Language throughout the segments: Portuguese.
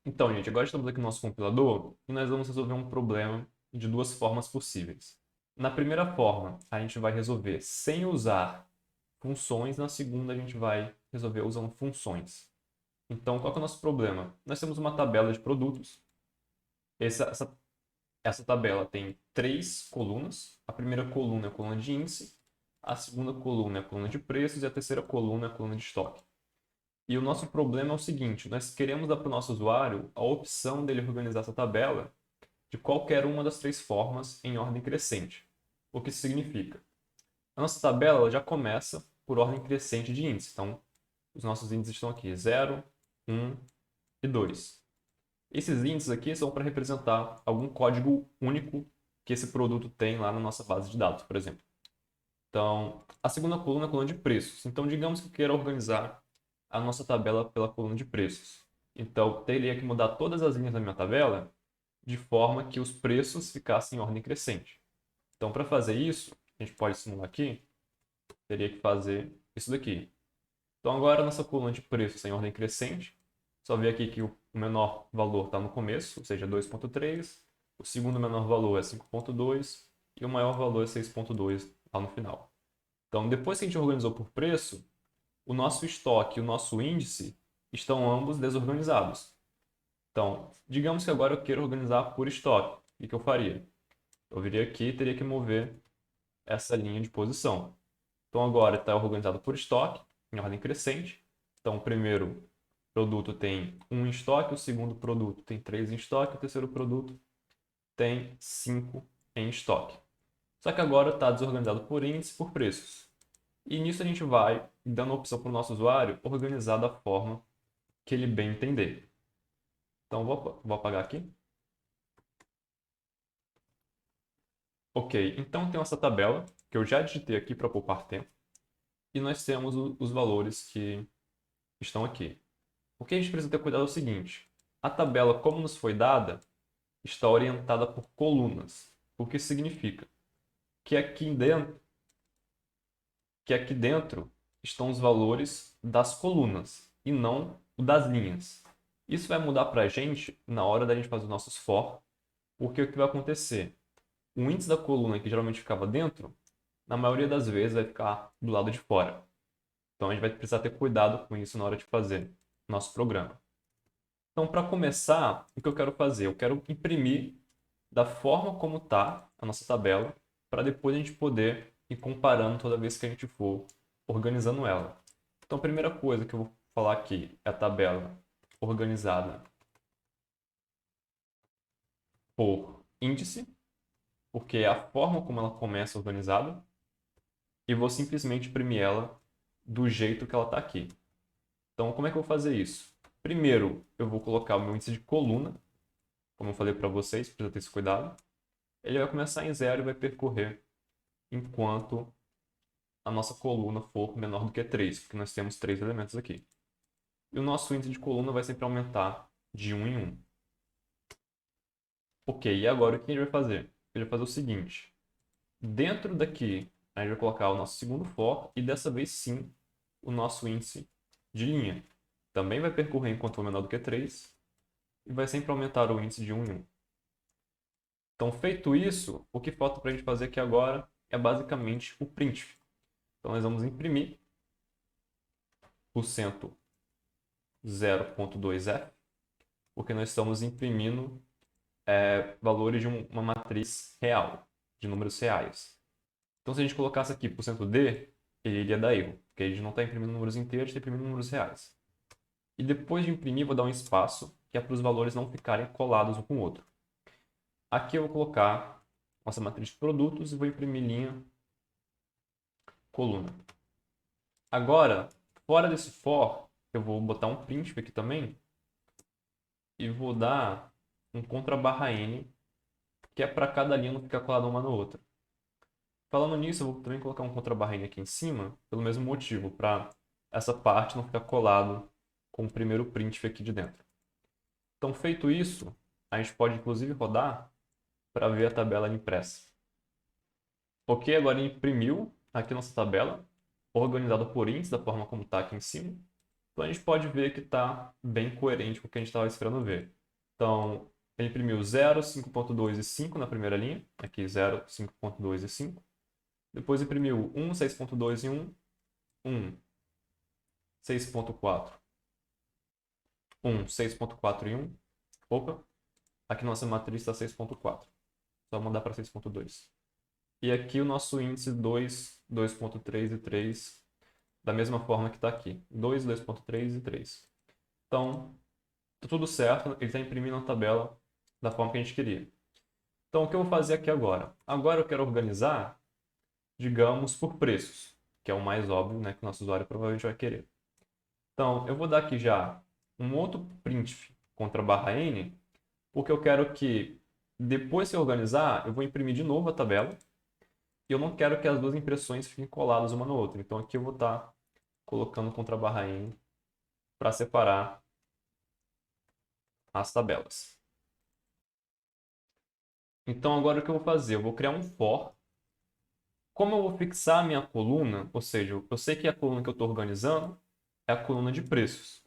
Então, gente, agora estamos aqui no nosso compilador e nós vamos resolver um problema de duas formas possíveis. Na primeira forma, a gente vai resolver sem usar funções, na segunda a gente vai resolver usando funções. Então, qual que é o nosso problema? Nós temos uma tabela de produtos. Essa tabela tem três colunas. A primeira coluna é a coluna de índice, a segunda coluna é a coluna de preços e a terceira coluna é a coluna de estoque. E o nosso problema é o seguinte: nós queremos dar para o nosso usuário a opção dele organizar essa tabela de qualquer uma das três formas em ordem crescente. O que isso significa? A nossa tabela ela já começa por ordem crescente de índice. Então, os nossos índices estão aqui: 0, 1 e 2. Esses índices aqui são para representar algum código único que esse produto tem lá na nossa base de dados, por exemplo. Então, a segunda coluna é a coluna de preços. Então, digamos que eu queira organizar a nossa tabela pela coluna de preços. Então, eu teria que mudar todas as linhas da minha tabela de forma que os preços ficassem em ordem crescente. Então, para fazer isso, a gente pode simular aqui, teria que fazer isso daqui. Então, agora a nossa coluna de preços está em ordem crescente. Só ver aqui que o menor valor está no começo, ou seja, 2,3. O segundo menor valor é 5,2 e o maior valor é 6,2 lá no final. Então, depois que a gente organizou por preço, o nosso estoque e o nosso índice estão ambos desorganizados. Então, digamos que agora eu queira organizar por estoque. O que eu faria? Eu viria aqui e teria que mover essa linha de posição. Então, agora está organizado por estoque, em ordem crescente. Então, o primeiro produto tem 1 em estoque, o segundo produto tem 3 em estoque, o terceiro produto tem 5 em estoque. Só que agora está desorganizado por índice e por preços. E nisso a gente vai dando a opção para o nosso usuário organizar da forma que ele bem entender. Então, vou apagar aqui. Ok, então tem essa tabela que eu já digitei aqui para poupar tempo. E nós temos os valores que estão aqui. O que a gente precisa ter cuidado é o seguinte: a tabela, como nos foi dada, está orientada por colunas. O que significa que aqui dentro estão os valores das colunas e não o das linhas. Isso vai mudar para a gente na hora da gente fazer os nossos for, porque o que vai acontecer? O índice da coluna que geralmente ficava dentro, na maioria das vezes vai ficar do lado de fora. Então a gente vai precisar ter cuidado com isso na hora de fazer nosso programa. Então, para começar, o que eu quero fazer? Eu quero imprimir da forma como está a nossa tabela, para depois a gente poder ir comparando toda vez que a gente for organizando ela. Então, a primeira coisa que eu vou falar aqui é a tabela organizada por índice, porque é a forma como ela começa organizada, e vou simplesmente imprimir ela do jeito que ela está aqui. Então, como é que eu vou fazer isso? Primeiro, eu vou colocar o meu índice de coluna, como eu falei para vocês, precisa ter esse cuidado. Ele vai começar em 0 e vai percorrer enquanto a nossa coluna for menor do que 3, porque nós temos 3 elementos aqui. E o nosso índice de coluna vai sempre aumentar de 1 em 1. Ok, e agora o que a gente vai fazer? Ele vai fazer o seguinte: dentro daqui, a gente vai colocar o nosso segundo for e dessa vez sim o nosso índice de linha. Também vai percorrer enquanto for menor do que 3 e vai sempre aumentar o índice de 1 em 1. Então, feito isso, o que falta para a gente fazer aqui agora é basicamente o printf. Então, nós vamos imprimir o cento 0.2f, porque nós estamos imprimindo valores de uma matriz real, de números reais. Então, se a gente colocasse aqui %d, ele iria dar erro, porque a gente não está imprimindo números inteiros, está imprimindo números reais. E depois de imprimir, vou dar um espaço, que é para os valores não ficarem colados um com o outro. Aqui eu vou colocar nossa matriz de produtos e vou imprimir linha, coluna. Agora, fora desse for, eu vou botar um printf aqui também e vou dar um contra/n, que é para cada linha não ficar colada uma na outra. Falando nisso, eu vou também colocar um contra/n aqui em cima, pelo mesmo motivo, para essa parte não ficar colado com o primeiro printf aqui de dentro. Então, feito isso, a gente pode inclusive rodar para ver a tabela impressa. Ok, agora imprimiu aqui nossa tabela, organizada por índice, da forma como está aqui em cima. Então a gente pode ver que está bem coerente com o que a gente estava esperando ver. Então, ele imprimiu 0, 5.2 e 5 na primeira linha. Aqui 0, 5.2 e 5. Depois imprimiu 1, 6.2 e 1. 1, 6.4. 1, 6.4 e 1. Opa, aqui nossa matriz está 6.4. Só mandar para 6.2. E aqui o nosso índice 2, 2.3 e 3, da mesma forma que está aqui. 2, 2.3 e 3. Então, tá tudo certo, ele está imprimindo a tabela da forma que a gente queria. Então, o que eu vou fazer aqui agora? Agora eu quero organizar, digamos, por preços, que é o mais óbvio, né, que o nosso usuário provavelmente vai querer. Então, eu vou dar aqui já um outro printf contra barra n, porque eu quero que, depois que eu organizar, eu vou imprimir de novo a tabela, e eu não quero que as duas impressões fiquem coladas uma na outra. Então, aqui eu vou estar colocando contra barra n para separar as tabelas. Então, agora o que eu vou fazer? Eu vou criar um for. Como eu vou fixar a minha coluna, ou seja, eu sei que a coluna que eu estou organizando é a coluna de preços.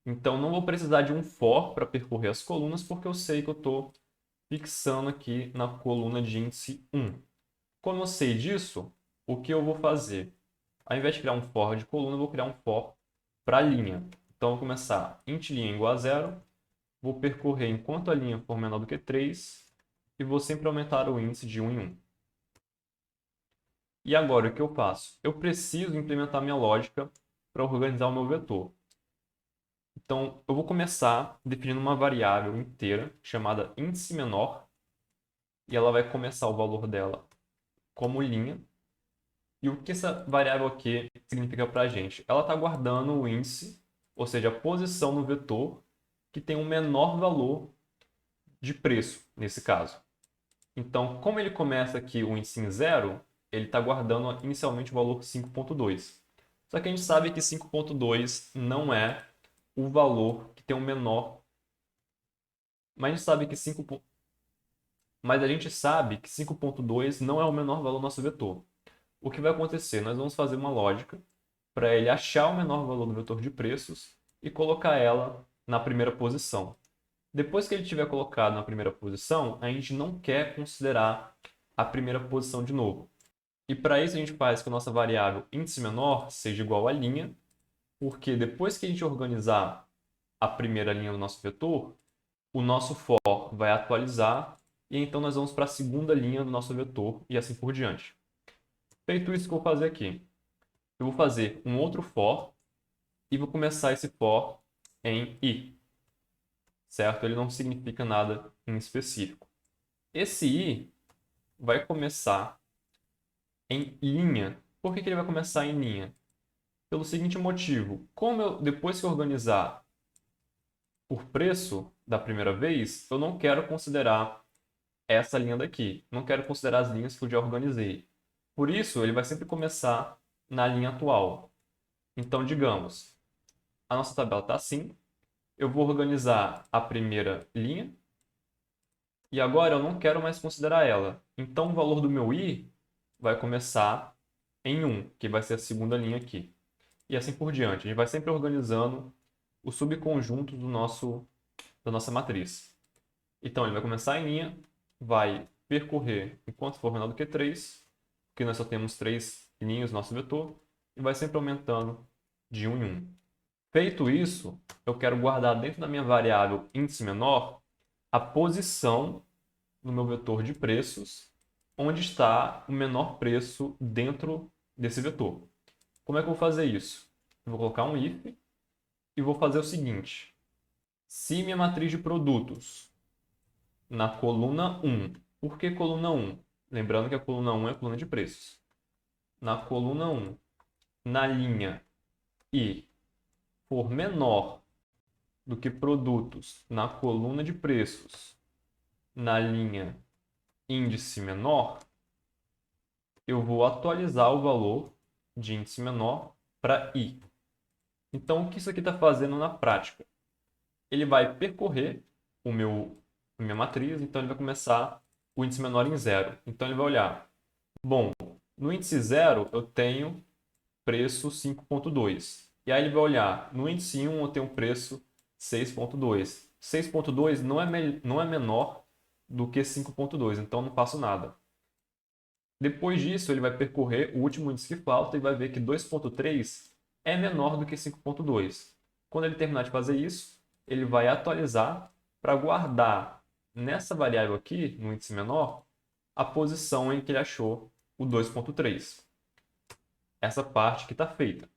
Então, não vou precisar de um for para percorrer as colunas, porque eu sei que eu estou fixando aqui na coluna de índice 1. Como eu sei disso, o que eu vou fazer? Ao invés de criar um for de coluna, eu vou criar um for para a linha. Então, eu vou começar int linha igual a 0, vou percorrer enquanto a linha for menor do que 3, e vou sempre aumentar o índice de 1 em 1. E agora, o que eu faço? Eu preciso implementar minha lógica para organizar o meu vetor. Então, eu vou começar definindo uma variável inteira chamada índice menor, e ela vai começar o valor dela como linha. E o que essa variável aqui significa para a gente? Ela está guardando o índice, ou seja, a posição no vetor que tem um menor valor de preço, nesse caso. Então, como ele começa aqui o índice em 0, ele está guardando inicialmente o valor 5.2. Só que a gente sabe que 5.2 não é o valor que tem o menor. Mas a gente sabe que 5.2 não é o menor valor do nosso vetor. O que vai acontecer? Nós vamos fazer uma lógica para ele achar o menor valor do vetor de preços e colocar ela na primeira posição. Depois que ele tiver colocado na primeira posição, a gente não quer considerar a primeira posição de novo. E para isso a gente faz que a nossa variável índice menor seja igual a linha, porque depois que a gente organizar a primeira linha do nosso vetor, o nosso for vai atualizar e então nós vamos para a segunda linha do nosso vetor e assim por diante. Feito isso que eu vou fazer aqui, eu vou fazer um outro for e vou começar esse for em i, certo? Ele não significa nada em específico. Esse i vai começar em linha. Por que ele vai começar em linha? Pelo seguinte motivo, depois que eu organizar por preço da primeira vez, eu não quero considerar essa linha daqui. Não quero considerar as linhas que eu já organizei. Por isso, ele vai sempre começar na linha atual. Então, digamos, a nossa tabela está assim. Eu vou organizar a primeira linha. E agora eu não quero mais considerar ela. Então, o valor do meu i vai começar em 1, que vai ser a segunda linha aqui. E assim por diante. A gente vai sempre organizando os subconjuntos da nossa matriz. Então, ele vai começar em linha, vai percorrer enquanto for menor do que 3, porque nós só temos 3 linhas no nosso vetor, e vai sempre aumentando de 1 em 1. Feito isso, eu quero guardar dentro da minha variável índice menor a posição no meu vetor de preços, onde está o menor preço dentro desse vetor. Como é que eu vou fazer isso? Eu vou colocar um if e vou fazer o seguinte. Se minha matriz de produtos na coluna 1, por que coluna 1? Lembrando que a coluna 1 é a coluna de preços. Na coluna 1, na linha I, for menor do que produtos na coluna de preços, na linha índice menor, eu vou atualizar o valor de índice menor para I. Então, o que isso aqui está fazendo na prática? Ele vai percorrer a minha matriz, então ele vai começar o índice menor em 0. Então, ele vai olhar, bom, no índice 0 eu tenho preço 5.2. E aí ele vai olhar, no índice 1 eu tenho um preço 6,2. 6,2 não é menor do que 5,2, então não faço nada. Depois disso, ele vai percorrer o último índice que falta e vai ver que 2,3 é menor do que 5,2. Quando ele terminar de fazer isso, ele vai atualizar para guardar nessa variável aqui, no índice menor, a posição em que ele achou o 2,3. Essa parte que está feita.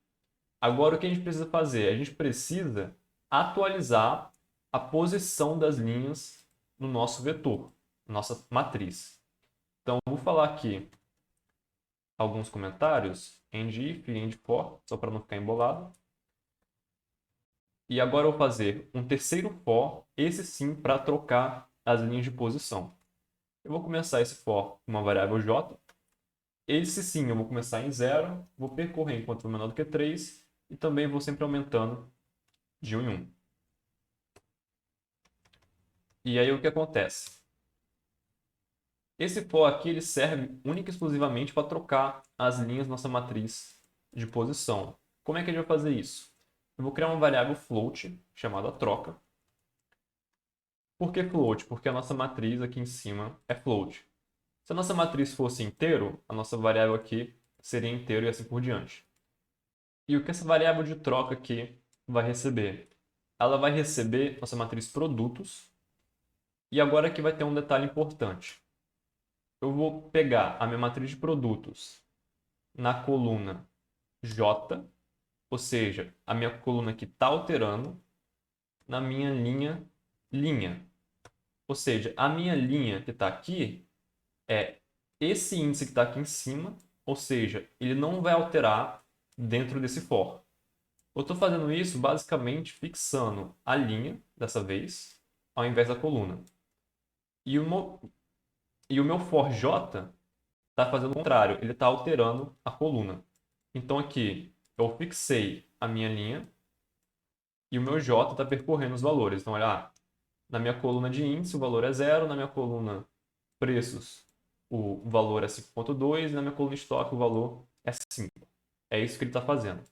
Agora, o que a gente precisa fazer? A gente precisa atualizar a posição das linhas no nosso vetor, nossa matriz. Então, eu vou falar aqui alguns comentários, end if, end for, só para não ficar embolado. E agora eu vou fazer um terceiro for, esse sim para trocar as linhas de posição. Eu vou começar esse for com uma variável j. Esse sim eu vou começar em 0, vou percorrer enquanto for menor do que 3 e também vou sempre aumentando de 1 em 1. E aí o que acontece? Esse for aqui ele serve única e exclusivamente para trocar as linhas da nossa matriz de posição. Como é que a gente vai fazer isso? Eu vou criar uma variável float chamada troca. Por que float? Porque a nossa matriz aqui em cima é float. Se a nossa matriz fosse inteiro, a nossa variável aqui seria inteiro e assim por diante. E o que essa variável de troca aqui vai receber? Ela vai receber nossa matriz produtos. E agora aqui vai ter um detalhe importante. Eu vou pegar a minha matriz de produtos na coluna J, ou seja, a minha coluna que está alterando, na minha linha. Ou seja, a minha linha que está aqui é esse índice que está aqui em cima, ou seja, ele não vai alterar dentro desse for. Eu estou fazendo isso basicamente fixando a linha, dessa vez, ao invés da coluna. E o meu for j está fazendo o contrário, ele está alterando a coluna. Então aqui eu fixei a minha linha e o meu j está percorrendo os valores. Então olha, na minha coluna de índice o valor é 0, na minha coluna preços o valor é 5,2 e na minha coluna estoque o valor é 5. É isso que ele está fazendo.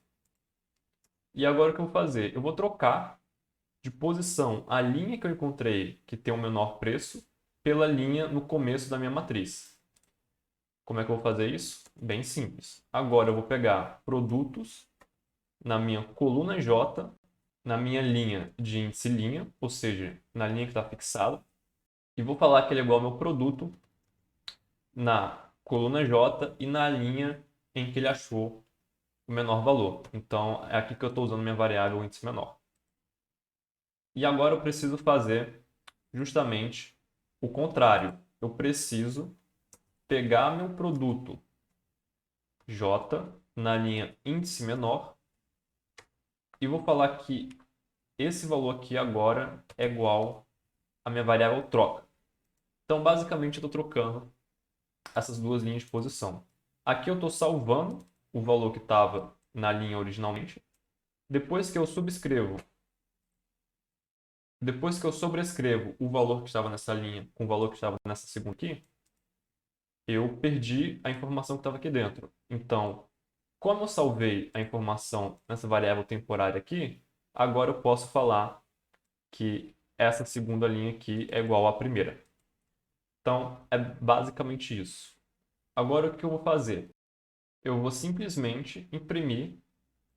E agora o que eu vou fazer? Eu vou trocar de posição a linha que eu encontrei que tem o menor preço pela linha no começo da minha matriz. Como é que eu vou fazer isso? Bem simples. Agora eu vou pegar produtos na minha coluna J, na minha linha de índice linha, ou seja, na linha que está fixada, e vou falar que ele é igual ao meu produto na coluna J e na linha em que ele achou o menor valor. Então, é aqui que eu estou usando minha variável índice menor. E agora eu preciso fazer justamente o contrário. Eu preciso pegar meu produto J na linha índice menor e vou falar que esse valor aqui agora é igual à minha variável troca. Então, basicamente, eu estou trocando essas duas linhas de posição. Aqui eu estou salvando o valor que estava na linha originalmente. Depois que eu sobrescrevo o valor que estava nessa linha com o valor que estava nessa segunda aqui, eu perdi a informação que estava aqui dentro. Então, como eu salvei a informação nessa variável temporária aqui, agora eu posso falar que essa segunda linha aqui é igual à primeira. Então, é basicamente isso. Agora, o que eu vou fazer? Eu vou simplesmente imprimir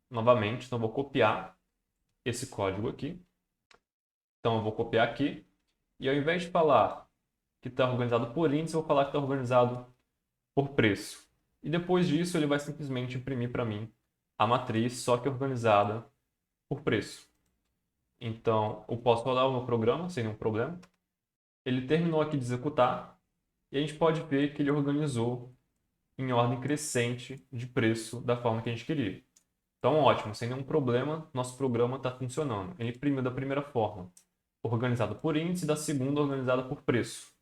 novamente, então eu vou copiar esse código aqui. Então, eu vou copiar aqui e ao invés de falar que está organizado por índice, eu vou falar que está organizado por preço. E depois disso, ele vai simplesmente imprimir para mim a matriz, só que organizada por preço. Então, eu posso rodar o meu programa sem nenhum problema. Ele terminou aqui de executar e a gente pode ver que ele organizou em ordem crescente de preço da forma que a gente queria. Então, ótimo, sem nenhum problema, nosso programa está funcionando. Ele imprimiu da primeira forma, organizado por índice, e da segunda, organizada por preço.